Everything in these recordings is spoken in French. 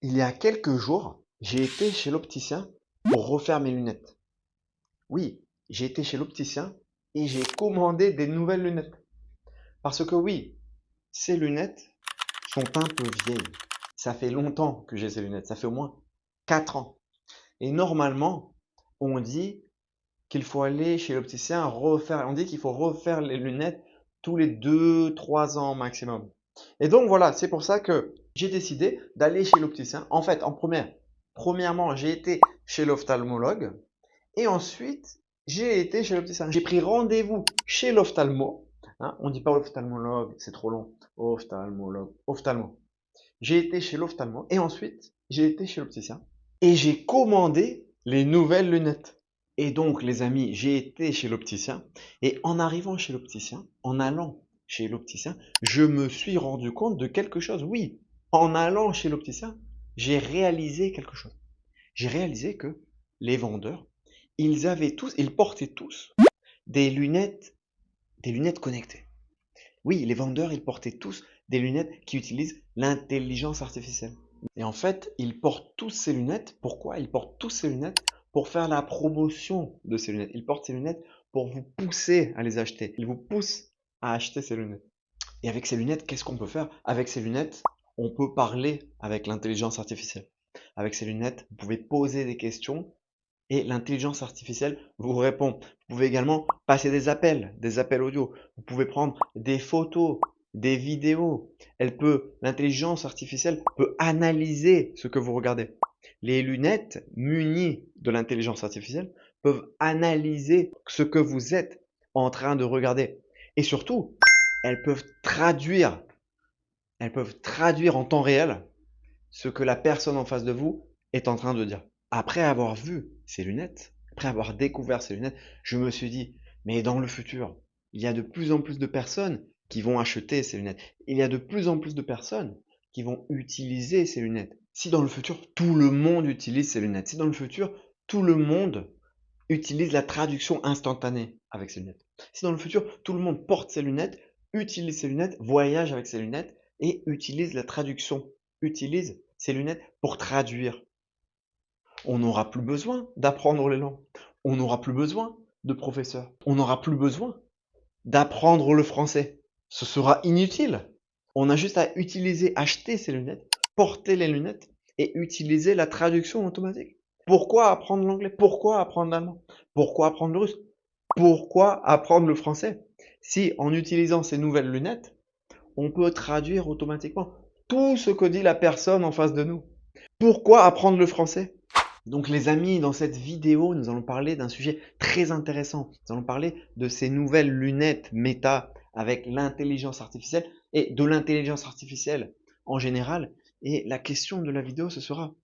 Il y a quelques jours, j'ai été chez l'opticien pour refaire mes lunettes. Oui, j'ai été chez l'opticien et j'ai commandé des nouvelles lunettes. Parce que oui, ces lunettes sont un peu vieilles. Ça fait longtemps que j'ai ces lunettes, ça fait au moins 4 ans. Et normalement, on dit qu'il faut aller chez l'opticien refaire, on dit qu'il faut refaire les lunettes tous les 2, 3 ans maximum. Et donc voilà, c'est pour ça que j'ai décidé d'aller chez l'opticien. En fait, premièrement, j'ai été chez l'ophtalmologue et ensuite, j'ai été chez l'opticien. J'ai pris rendez-vous chez l'ophtalmo. Hein, on ne dit pas ophtalmologue, c'est trop long. Ophtalmologue, ophtalmo. J'ai été chez l'ophtalmo et ensuite, j'ai été chez l'opticien et j'ai commandé les nouvelles lunettes. Et donc, les amis, j'ai été chez l'opticien et en arrivant chez l'opticien, en allant chez l'opticien, je me suis rendu compte de quelque chose. Oui, en allant chez l'opticien, j'ai réalisé quelque chose. J'ai réalisé que les vendeurs, ils portaient tous des lunettes connectées. Oui, les vendeurs, ils portaient tous des lunettes qui utilisent l'intelligence artificielle. Et en fait, ils portent tous ces lunettes. Pourquoi? Ils portent tous ces lunettes pour faire la promotion de ces lunettes. Ils portent ces lunettes pour vous pousser à les acheter. Ils vous poussent à acheter ces lunettes. Et avec ces lunettes, qu'est-ce qu'on peut faire? Avec ces lunettes, on peut parler avec l'intelligence artificielle. Avec ces lunettes, vous pouvez poser des questions et l'intelligence artificielle vous répond. Vous pouvez également passer des appels audio. Vous pouvez prendre des photos, des vidéos. L'intelligence artificielle peut analyser ce que vous regardez. Les lunettes munies de l'intelligence artificielle peuvent analyser ce que vous êtes en train de regarder. Et surtout, elles peuvent traduire, elles peuvent traduire en temps réel ce que la personne en face de vous est en train de dire. Après avoir vu ces lunettes, après avoir découvert ces lunettes, je me suis dit, mais dans le futur, il y a de plus en plus de personnes qui vont acheter ces lunettes. Il y a de plus en plus de personnes qui vont utiliser ces lunettes. Si dans le futur, tout le monde utilise ces lunettes, si dans le futur, tout le monde utilise la traduction instantanée avec ces lunettes, si dans le futur, tout le monde porte ces lunettes, utilise ces lunettes, voyage avec ces lunettes et utilise la traduction, utilise ces lunettes pour traduire, on n'aura plus besoin d'apprendre les langues. On n'aura plus besoin de professeurs. On n'aura plus besoin d'apprendre le français. Ce sera inutile. On a juste à utiliser, acheter ces lunettes, porter les lunettes et utiliser la traduction automatique. Pourquoi apprendre l'anglais? Pourquoi apprendre l'allemand? Pourquoi apprendre le russe? Pourquoi apprendre le français? Si en utilisant ces nouvelles lunettes, on peut traduire automatiquement tout ce que dit la personne en face de nous. Pourquoi apprendre le français? Donc les amis, dans cette vidéo, nous allons parler d'un sujet très intéressant. Nous allons parler de ces nouvelles lunettes Meta avec l'intelligence artificielle et de l'intelligence artificielle en général. Et la question de la vidéo, ce sera,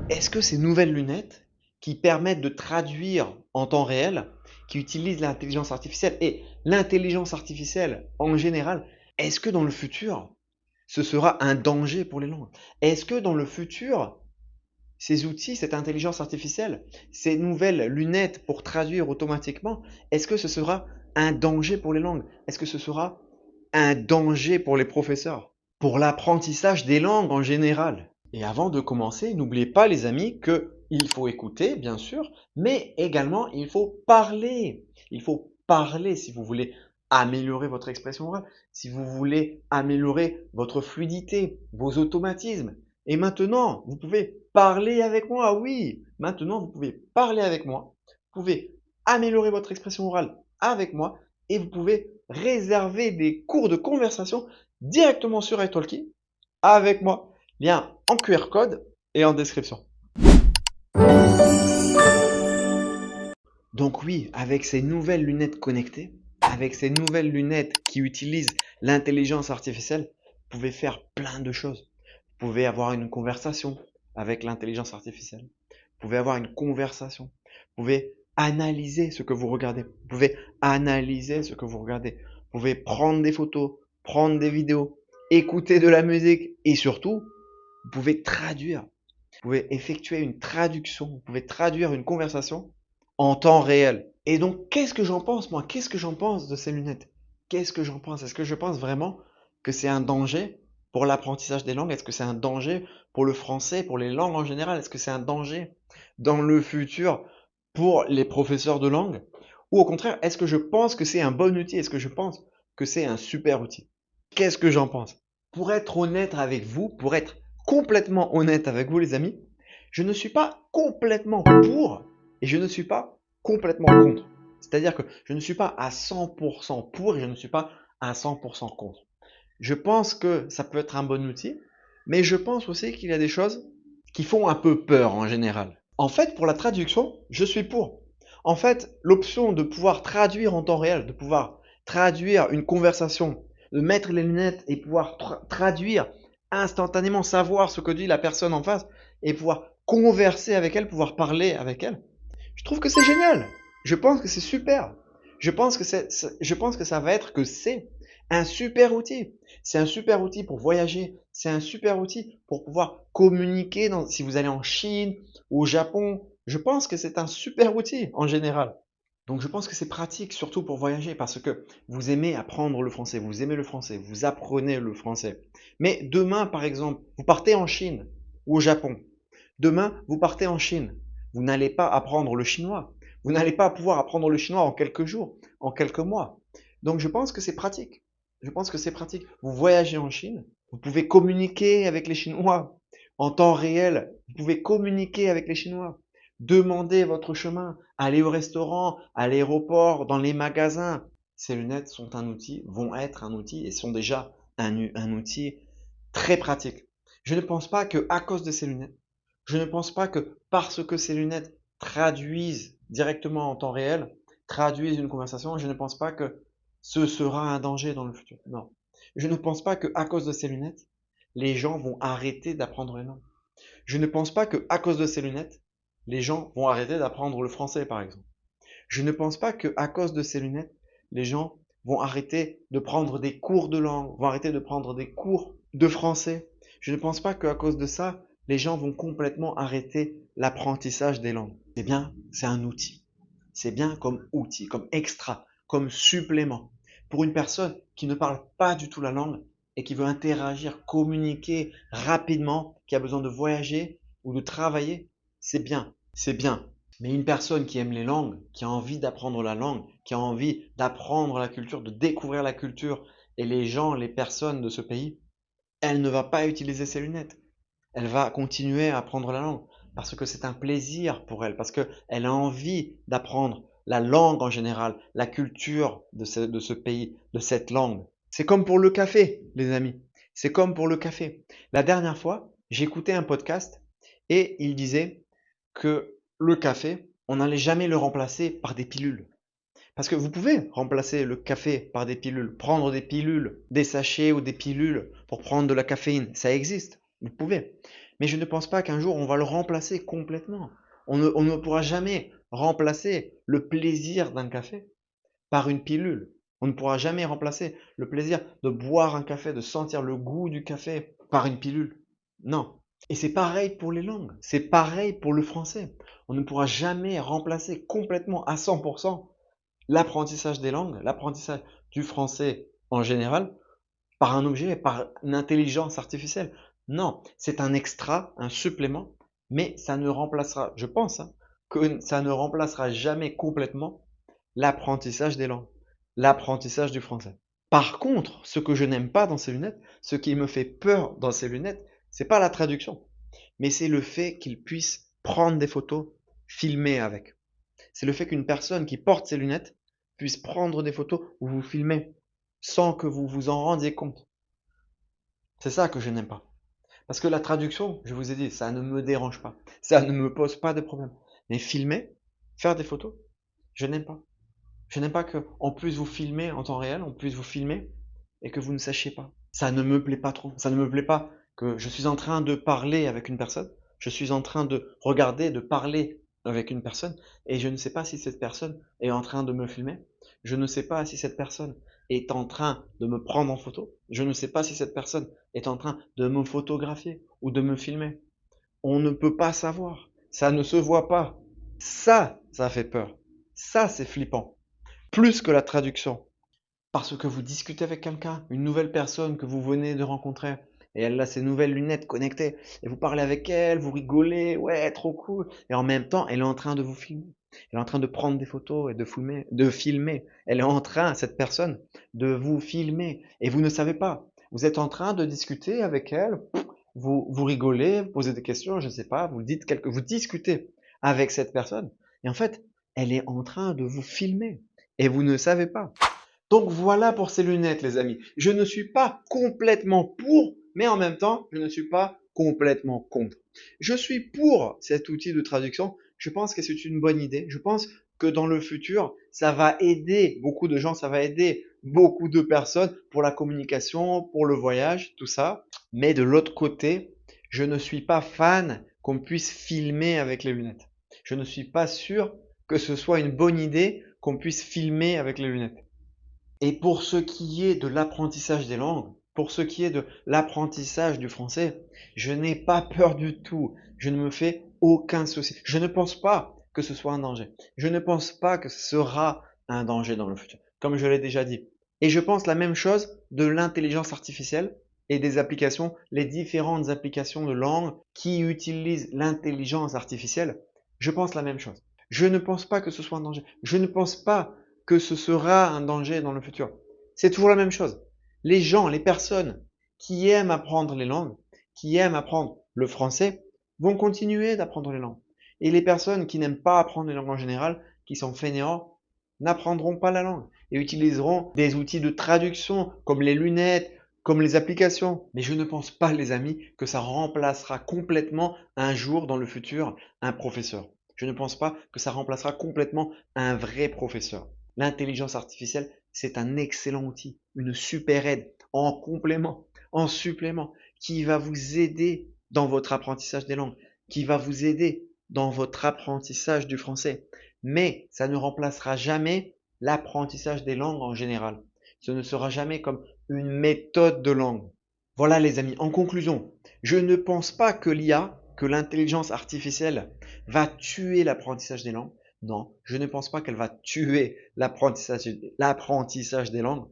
est-ce que ces nouvelles lunettes qui permettent de traduire en temps réel, qui utilisent l'intelligence artificielle et l'intelligence artificielle en général, est-ce que dans le futur, ce sera un danger pour les langues? Est-ce que dans le futur, ces outils, cette intelligence artificielle, ces nouvelles lunettes pour traduire automatiquement, est-ce que ce sera un danger pour les langues? Est-ce que ce sera un danger pour les professeurs? Pour l'apprentissage des langues en général? Et avant de commencer, n'oubliez pas les amis que il faut écouter, bien sûr, mais également il faut parler. Il faut parler si vous voulez améliorer votre expression orale, si vous voulez améliorer votre fluidité, vos automatismes. Et maintenant, vous pouvez parler avec moi, oui. Maintenant, vous pouvez parler avec moi. Vous pouvez améliorer votre expression orale avec moi et vous pouvez réserver des cours de conversation directement sur italki avec moi. Lien en QR code et en description. Donc oui, avec ces nouvelles lunettes connectées, avec ces nouvelles lunettes qui utilisent l'intelligence artificielle, vous pouvez faire plein de choses. Vous pouvez avoir une conversation avec l'intelligence artificielle. Vous pouvez avoir une conversation. Vous pouvez analyser ce que vous regardez. Vous pouvez analyser ce que vous regardez. Vous pouvez prendre des photos, prendre des vidéos, écouter de la musique et surtout, vous pouvez traduire. Vous pouvez effectuer une traduction. Vous pouvez traduire une conversation en temps réel. Et donc, qu'est-ce que j'en pense, moi? Qu'est-ce que j'en pense de ces lunettes? Qu'est-ce que j'en pense? Est-ce que je pense vraiment que c'est un danger pour l'apprentissage des langues? Est-ce que c'est un danger pour le français, pour les langues en général? Est-ce que c'est un danger dans le futur pour les professeurs de langue? Ou au contraire, est-ce que je pense que c'est un bon outil? Est-ce que je pense que c'est un super outil? Qu'est-ce que j'en pense? Pour être honnête avec vous, pour être complètement honnête avec vous les amis, je ne suis pas complètement pour et je ne suis pas complètement contre. C'est-à-dire que je ne suis pas à 100% pour et je ne suis pas à 100% contre. Je pense que ça peut être un bon outil, mais je pense aussi qu'il y a des choses qui font un peu peur en général. En fait, pour la traduction, je suis pour. En fait, l'option de pouvoir traduire en temps réel, de pouvoir traduire une conversation, de mettre les lunettes et pouvoir traduire instantanément, savoir ce que dit la personne en face et pouvoir converser avec elle, pouvoir parler avec elle, je trouve que c'est génial. Je pense que c'est super. Je pense que ça va être que c'est un super outil. C'est un super outil pour voyager. C'est un super outil pour pouvoir communiquer si vous allez en Chine ou au Japon. Je pense que c'est un super outil en général. Donc je pense que c'est pratique surtout pour voyager parce que vous aimez apprendre le français, vous aimez le français, vous apprenez le français. Mais demain, par exemple, vous partez en Chine ou au Japon. Demain, vous partez en Chine. Vous n'allez pas apprendre le chinois. Vous n'allez pas pouvoir apprendre le chinois en quelques jours, en quelques mois. Donc je pense que c'est pratique. Je pense que c'est pratique. Vous voyagez en Chine, vous pouvez communiquer avec les Chinois en temps réel. Vous pouvez communiquer avec les Chinois. Demandez votre chemin, allez au restaurant, à l'aéroport, dans les magasins. Ces lunettes sont un outil, vont être un outil et sont déjà un outil très pratique. Je ne pense pas que à cause de ces lunettes, je ne pense pas que parce que ces lunettes traduisent directement en temps réel, traduisent une conversation, je ne pense pas que ce sera un danger dans le futur. Non. Je ne pense pas que à cause de ces lunettes, les gens vont arrêter d'apprendre les langues. Je ne pense pas que à cause de ces lunettes, les gens vont arrêter d'apprendre le français, par exemple. Je ne pense pas que à cause de ces lunettes, les gens vont arrêter de prendre des cours de langue, vont arrêter de prendre des cours de français. Je ne pense pas qu'à cause de ça, les gens vont complètement arrêter l'apprentissage des langues. C'est bien, c'est un outil. C'est bien comme outil, comme extra, comme supplément. Pour une personne qui ne parle pas du tout la langue et qui veut interagir, communiquer rapidement, qui a besoin de voyager ou de travailler, c'est bien, c'est bien. Mais une personne qui aime les langues, qui a envie d'apprendre la langue, qui a envie d'apprendre la culture, de découvrir la culture et les gens, les personnes de ce pays, elle ne va pas utiliser ses lunettes. Elle va continuer à apprendre la langue parce que c'est un plaisir pour elle, parce qu'elle a envie d'apprendre la langue en général, la culture de ce pays, de cette langue. C'est comme pour le café, les amis. C'est comme pour le café. La dernière fois, j'écoutais un podcast et il disait que le café, on n'allait jamais le remplacer par des pilules. Parce que vous pouvez remplacer le café par des pilules, prendre des pilules, des sachets ou des pilules pour prendre de la caféine. Ça existe, vous pouvez. Mais je ne pense pas qu'un jour on va le remplacer complètement. On ne pourra jamais remplacer le plaisir d'un café par une pilule. On ne pourra jamais remplacer le plaisir de boire un café, de sentir le goût du café par une pilule. Non. Et c'est pareil pour les langues. C'est pareil pour le français. On ne pourra jamais remplacer complètement à 100% l'apprentissage des langues, l'apprentissage du français en général, par un objet, par une intelligence artificielle. Non, c'est un extra, un supplément, mais ça ne remplacera, je pense, hein, que ça ne remplacera jamais complètement l'apprentissage des langues, l'apprentissage du français. Par contre, ce que je n'aime pas dans ces lunettes, ce qui me fait peur dans ces lunettes, c'est pas la traduction, mais c'est le fait qu'ils puissent prendre des photos, filmer avec. C'est le fait qu'une personne qui porte ces lunettes puisse prendre des photos ou vous filmer sans que vous vous en rendiez compte. C'est ça que je n'aime pas. Parce que la traduction, je vous ai dit, ça ne me dérange pas. Ça ne me pose pas de problème. Mais filmer, faire des photos, je n'aime pas. Je n'aime pas qu'on puisse vous filmer en temps réel, on puisse vous filmer et que vous ne sachiez pas. Ça ne me plaît pas trop. Ça ne me plaît pas que je suis en train de parler avec une personne, je suis en train de regarder, de parler avec une personne et je ne sais pas si cette personne est en train de me filmer. Je ne sais pas si cette personne est en train de me prendre en photo. Je ne sais pas si cette personne est en train de me photographier ou de me filmer. On ne peut pas savoir. Ça ne se voit pas. Ça fait peur. Ça, c'est flippant. Plus que la traduction. Parce que vous discutez avec quelqu'un, une nouvelle personne que vous venez de rencontrer, et elle a ses nouvelles lunettes connectées et vous parlez avec elle, vous rigolez, ouais, trop cool. Et en même temps, elle est en train de vous filmer. Elle est en train de prendre des photos et de filmer. Elle est en train, cette personne, de vous filmer et vous ne savez pas. Vous êtes en train de discuter avec elle, vous rigolez, vous posez des questions, je ne sais pas, vous discutez avec cette personne et en fait, elle est en train de vous filmer et vous ne savez pas. Donc voilà pour ces lunettes, les amis. Je ne suis pas complètement pour, mais en même temps, je ne suis pas complètement contre. Je suis pour cet outil de traduction. Je pense que c'est une bonne idée. Je pense que dans le futur, ça va aider beaucoup de gens, ça va aider beaucoup de personnes pour la communication, pour le voyage, tout ça. Mais de l'autre côté, je ne suis pas fan qu'on puisse filmer avec les lunettes. Je ne suis pas sûr que ce soit une bonne idée qu'on puisse filmer avec les lunettes. Et pour ce qui est de l'apprentissage des langues, pour ce qui est de l'apprentissage du français, je n'ai pas peur du tout. Je ne me fais aucun souci. Je ne pense pas que ce soit un danger. Je ne pense pas que ce sera un danger dans le futur, comme je l'ai déjà dit. Et je pense la même chose de l'intelligence artificielle et des applications, les différentes applications de langue qui utilisent l'intelligence artificielle. Je pense la même chose. Je ne pense pas que ce soit un danger. Je ne pense pas que ce sera un danger dans le futur. C'est toujours la même chose. Les gens, les personnes qui aiment apprendre les langues, qui aiment apprendre le français, vont continuer d'apprendre les langues. Et les personnes qui n'aiment pas apprendre les langues en général, qui sont fainéants, n'apprendront pas la langue et utiliseront des outils de traduction comme les lunettes, comme les applications. Mais je ne pense pas, les amis, que ça remplacera complètement un jour dans le futur un professeur. Je ne pense pas que ça remplacera complètement un vrai professeur. L'intelligence artificielle, c'est un excellent outil, une super aide en complément, en supplément, qui va vous aider dans votre apprentissage des langues, qui va vous aider dans votre apprentissage du français. Mais ça ne remplacera jamais l'apprentissage des langues en général. Ce ne sera jamais comme une méthode de langue. Voilà les amis, en conclusion, je ne pense pas que l'IA, que l'intelligence artificielle va tuer l'apprentissage des langues. Non, je ne pense pas qu'elle va tuer l'apprentissage des langues,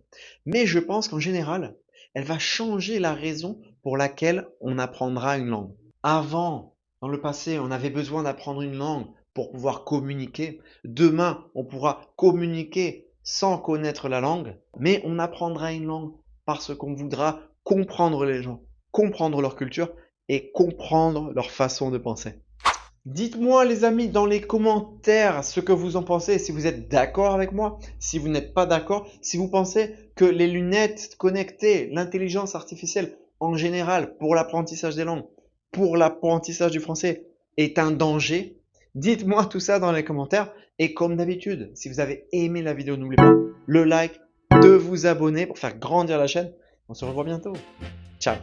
mais je pense qu'en général, elle va changer la raison pour laquelle on apprendra une langue. Avant, dans le passé, on avait besoin d'apprendre une langue pour pouvoir communiquer. Demain, on pourra communiquer sans connaître la langue, mais on apprendra une langue parce qu'on voudra comprendre les gens, comprendre leur culture et comprendre leur façon de penser. Dites-moi les amis dans les commentaires ce que vous en pensez, si vous êtes d'accord avec moi, si vous n'êtes pas d'accord, si vous pensez que les lunettes connectées, l'intelligence artificielle en général pour l'apprentissage des langues, pour l'apprentissage du français est un danger. Dites-moi tout ça dans les commentaires et comme d'habitude, si vous avez aimé la vidéo, n'oubliez pas le like, de vous abonner pour faire grandir la chaîne. On se revoit bientôt. Ciao.